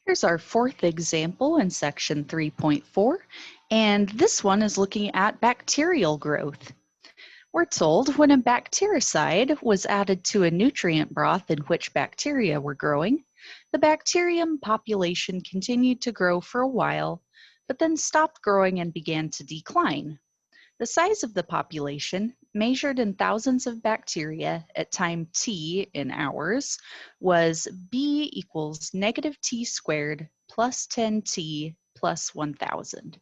Here's our fourth example in section 3.4, and this one is looking at bacterial growth. We're told when a bactericide was added to a nutrient broth in which bacteria were growing, the bacterium population continued to grow for a while, but then stopped growing and began to decline. The size of the population, measured in thousands of bacteria at time t in hours, was b equals negative t squared plus 10t plus 1000.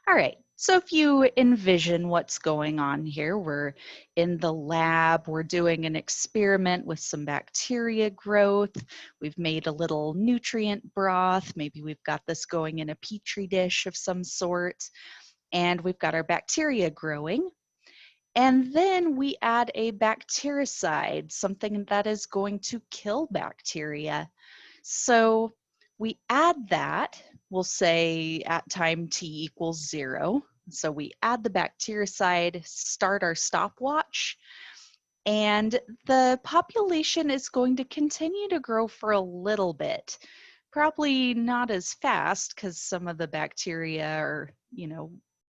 All right, so if you envision what's going on here, we're in the lab, we're doing an experiment with some bacteria growth, we've made a little nutrient broth, maybe we've got this going in a petri dish of some sort, and we've got our bacteria growing. And then we add a bactericide, something that is going to kill bacteria. So we add that, we'll say at time t equals 0. So we add the bactericide, start our stopwatch, and the population is going to continue to grow for a little bit. Probably not as fast because some of the bacteria are,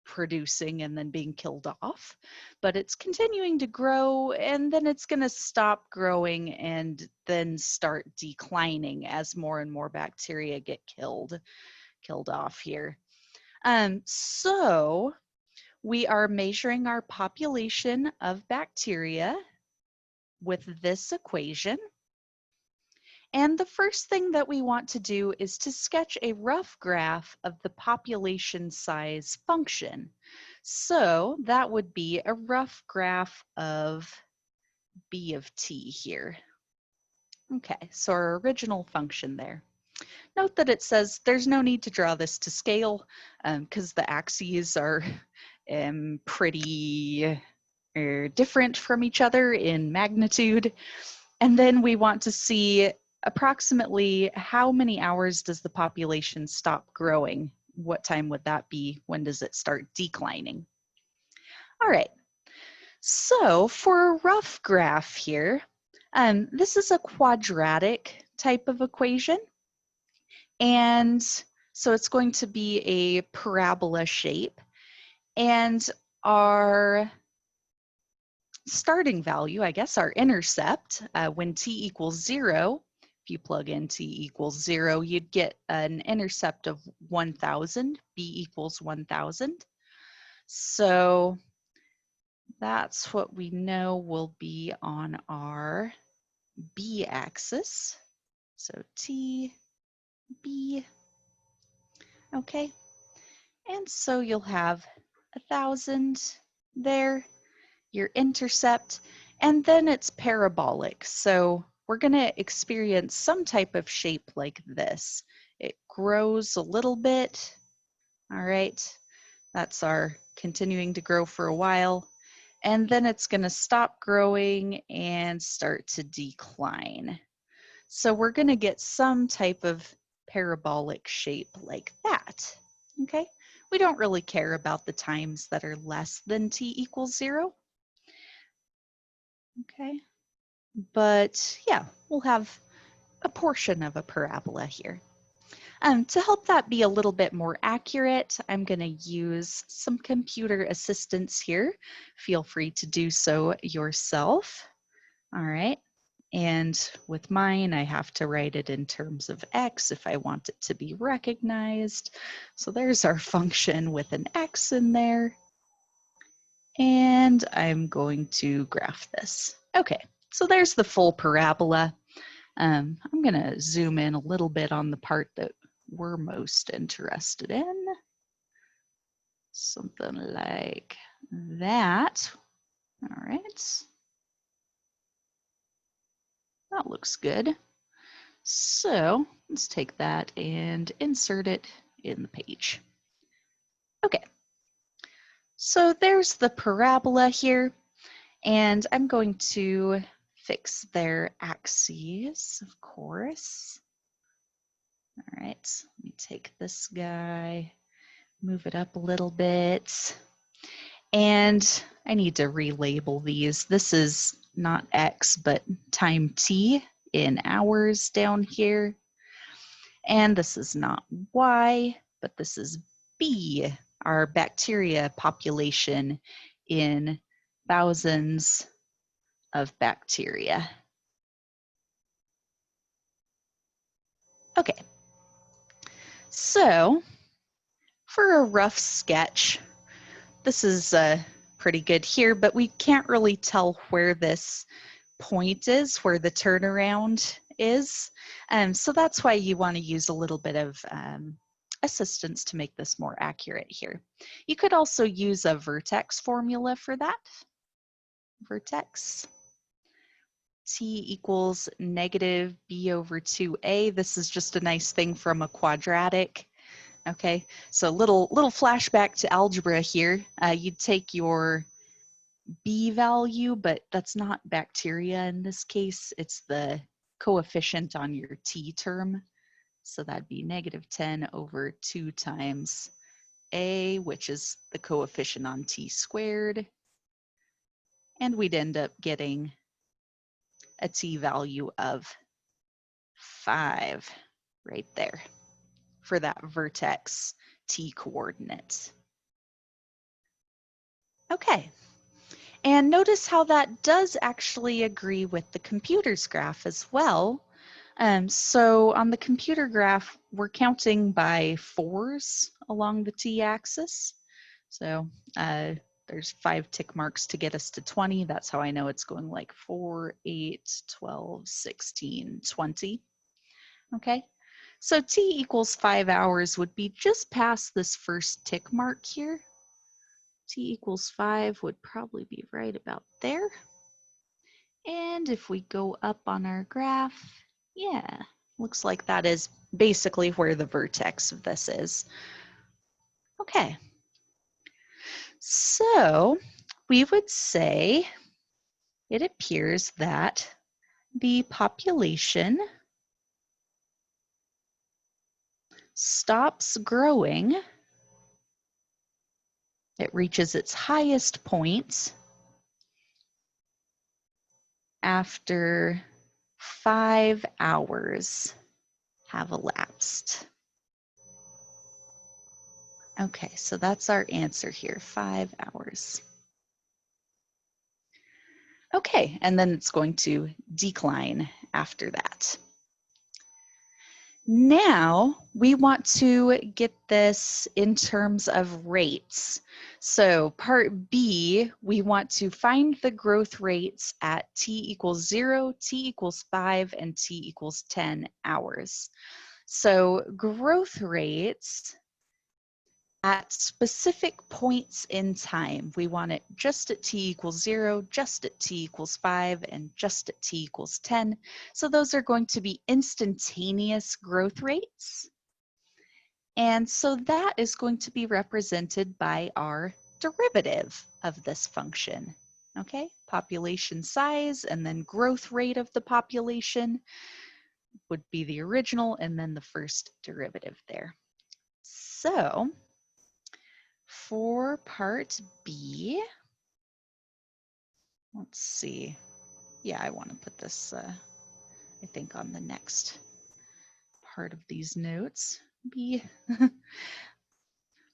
producing and then being killed off, but it's continuing to grow, and then it's going to stop growing and then start declining as more and more bacteria get killed off here. So we are measuring our population of bacteria with this equation. And the first thing that we want to do is to sketch a rough graph of the population size function. So that would be a rough graph of b of t here. Okay, so our original function there. Note that it says there's no need to draw this to scale because the axes are pretty different from each other in magnitude. And then we want to see approximately how many hours does the population stop growing? What time would that be? When does it start declining? All right, so for a rough graph here, this is a quadratic type of equation. And so it's going to be a parabola shape. And our starting value, I guess, our intercept, when t equals 0, if you plug in t equals 0, you'd get an intercept of 1000, b equals 1000. So that's what we know will be on our b axis. So t, b, okay. And so you'll have 1000 there, your intercept, and then it's parabolic. So we're going to experience some type of shape like this. It grows a little bit. All right, that's our continuing to grow for a while. And then it's going to stop growing and start to decline. So we're going to get some type of parabolic shape like that. Okay, we don't really care about the times that are less than t equals 0. Okay, but yeah, we'll have a portion of a parabola here. To help that be a little bit more accurate, I'm going to use some computer assistance here. Feel free to do so yourself. All right, and with mine, I have to write it in terms of x if I want it to be recognized. So there's our function with an x in there. And I'm going to graph this. Okay, so there's the full parabola. I'm going to zoom in a little bit on the part that we're most interested in. Something like that. All right. That looks good. So let's take that and insert it in the page. Okay. So there's the parabola here, and I'm going to fix their axes, of course. All right, let me take this guy, move it up a little bit. And I need to relabel these. This is not X, but time T in hours down here. And this is not Y, but this is B, our bacteria population in thousands of bacteria. Okay, so for a rough sketch, this is pretty good here, but we can't really tell where this point is, where the turnaround is. So that's why you want to use a little bit of assistance to make this more accurate here. You could also use a vertex formula for that. Vertex. T equals negative b over 2a. This is just a nice thing from a quadratic. Okay, so little flashback to algebra here. You'd take your b value, but that's not bacteria in this case. It's the coefficient on your t term. So that'd be negative 10 over 2 times a, which is the coefficient on t squared. And we'd end up getting a t value of 5 right there for that vertex t coordinate. Okay, and notice how that does actually agree with the computer's graph as well. So on the computer graph, we're counting by 4s along the t-axis. So there's 5 tick marks to get us to 20. That's how I know it's going like 4, 8, 12, 16, 20. Okay, so t equals 5 hours would be just past this first tick mark here. T equals 5 would probably be right about there. And if we go up on our graph, yeah, looks like that is basically where the vertex of this is. Okay, so we would say it appears that the population stops growing. It reaches its highest point after 5 hours have elapsed. Okay, so that's our answer here, 5 hours. Okay, and then it's going to decline after that. Now we want to get this in terms of rates. So part B, we want to find the growth rates at t equals 0, t equals 5, and t equals 10 hours. So growth rates at specific points in time. We want it just at t equals 0, just at t equals 5, and just at t equals 10. So those are going to be instantaneous growth rates. And so that is going to be represented by our derivative of this function. Okay, population size and then growth rate of the population would be the original and then the first derivative there. So for part B, let's see. Yeah, I want to put this, I think, on the next part of these notes. B.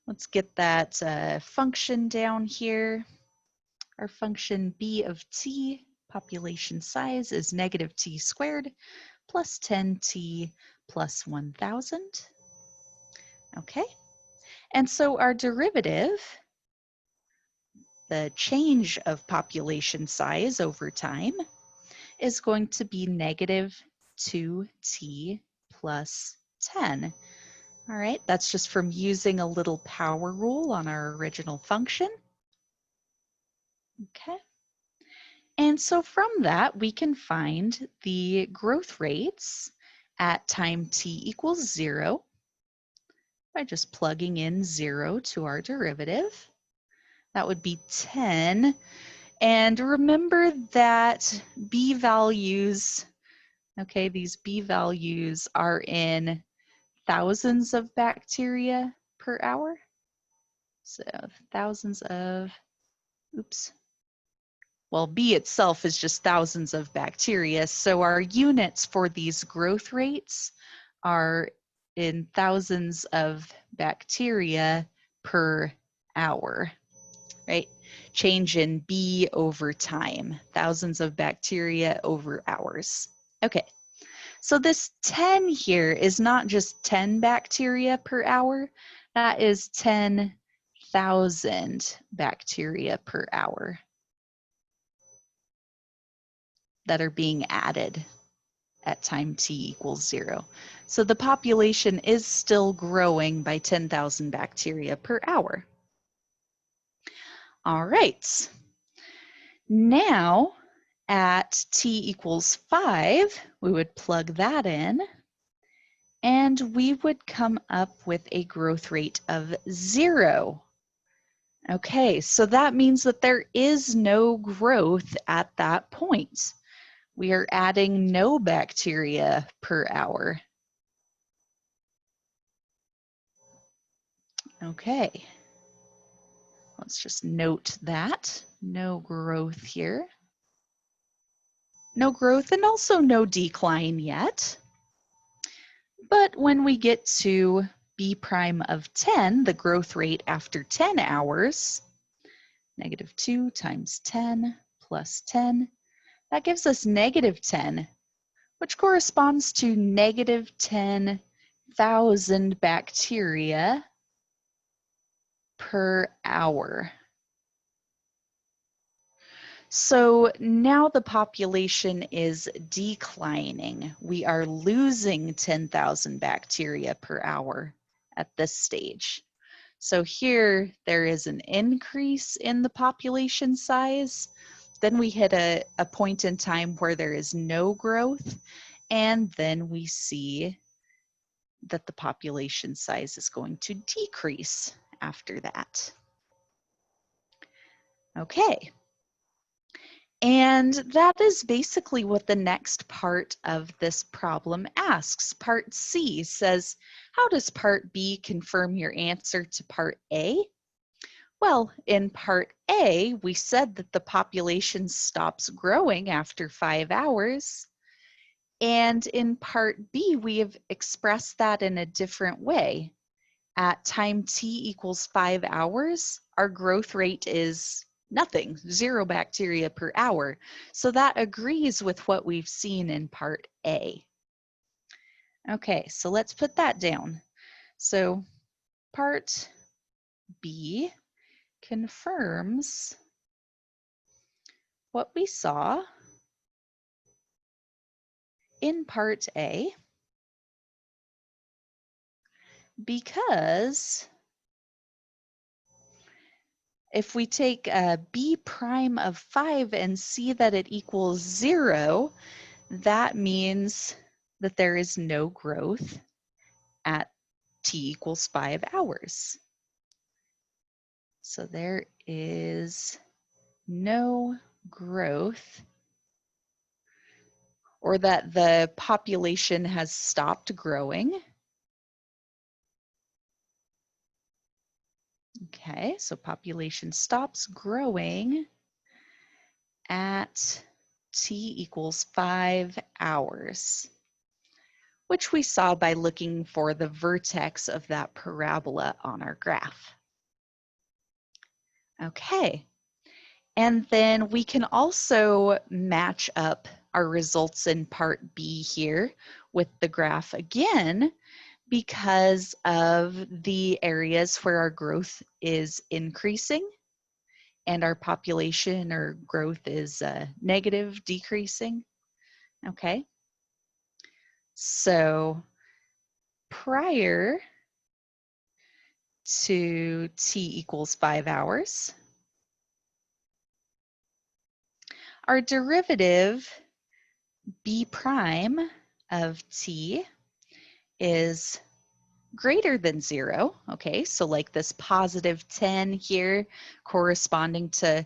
Let's get that function down here. Our function b of t, population size, is negative t squared plus 10t plus 1000. Okay, and so our derivative, the change of population size over time, is going to be negative 2t plus 10. All right, that's just from using a little power rule on our original function. Okay. And so from that, we can find the growth rates at time t equals 0 by just plugging in 0 to our derivative. That would be 10. And remember that b values, okay, these b values are in thousands of bacteria per hour. So thousands of, oops. Well, B itself is just thousands of bacteria. So our units for these growth rates are in thousands of bacteria per hour, right? Change in B over time, thousands of bacteria over hours. Okay, so this 10 here is not just 10 bacteria per hour, that is 10,000 bacteria per hour that are being added at time t equals 0. So the population is still growing by 10,000 bacteria per hour. All right. Now at t equals 5, we would plug that in and we would come up with a growth rate of 0. Okay, so that means that there is no growth at that point. We are adding no bacteria per hour. Okay, let's just note that. No growth here. No growth and also no decline yet. But when we get to B prime of 10, the growth rate after 10 hours, -2 times 10 plus 10, that gives us -10, which corresponds to -10,000 bacteria per hour. So now the population is declining. We are losing 10,000 bacteria per hour at this stage. So here there is an increase in the population size. Then we hit a point in time where there is no growth, and then we see that the population size is going to decrease after that. Okay. And that is basically what the next part of this problem asks. Part C says, how does part B confirm your answer to part A? Well, in part A, we said that the population stops growing after 5 hours. And in part B, we have expressed that in a different way. At time t equals 5 hours, our growth rate is nothing, 0 bacteria per hour. So that agrees with what we've seen in part A. Okay, so let's put that down. So part B confirms what we saw in part A because if we take B prime of 5 and see that it equals 0, that means that there is no growth at t equals 5 hours. So there is no growth, or that the population has stopped growing. Okay, so population stops growing at t equals 5 hours, which we saw by looking for the vertex of that parabola on our graph. Okay, and then we can also match up our results in part B here with the graph again because of the areas where our growth is increasing and our population or growth is negative, decreasing. Okay, so prior to t equals 5 hours, our derivative b prime of t is greater than 0. Okay, so like this positive 10 here corresponding to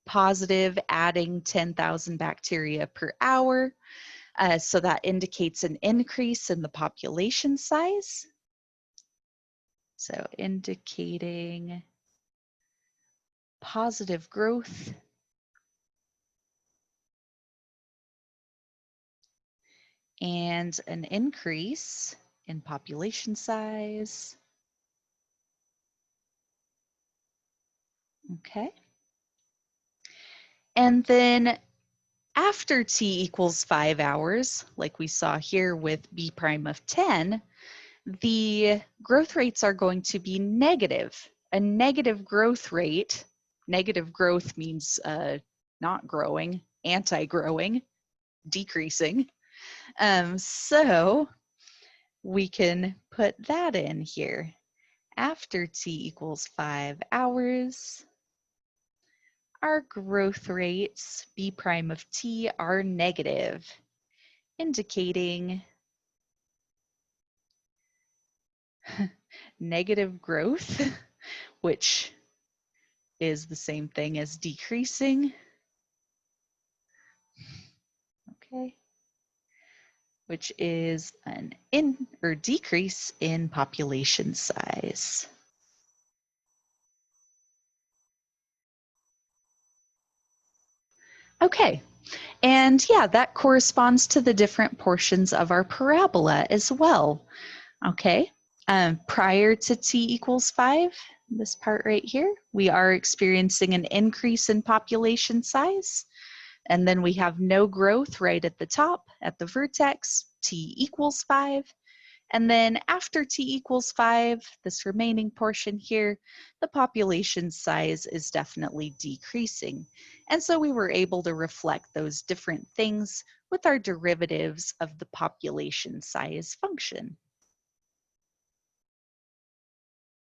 positive adding 10,000 bacteria per hour. So that indicates an increase in the population size. So indicating positive growth and an increase in population size. Okay. And then after t equals 5 hours, like we saw here with b prime of 10, the growth rates are going to be negative. A negative growth rate, negative growth means not growing, anti-growing, decreasing. So we can put that in here. After t equals 5 hours, our growth rates, b prime of t, are negative, indicating negative growth, which is the same thing as decreasing. Okay. Which is an decrease in population size. Okay, and yeah, that corresponds to the different portions of our parabola as well. Okay, prior to t equals 5, this part right here, we are experiencing an increase in population size. And then we have no growth right at the top, at the vertex, t equals 5. And then after t equals 5, this remaining portion here, the population size is definitely decreasing. And so we were able to reflect those different things with our derivatives of the population size function.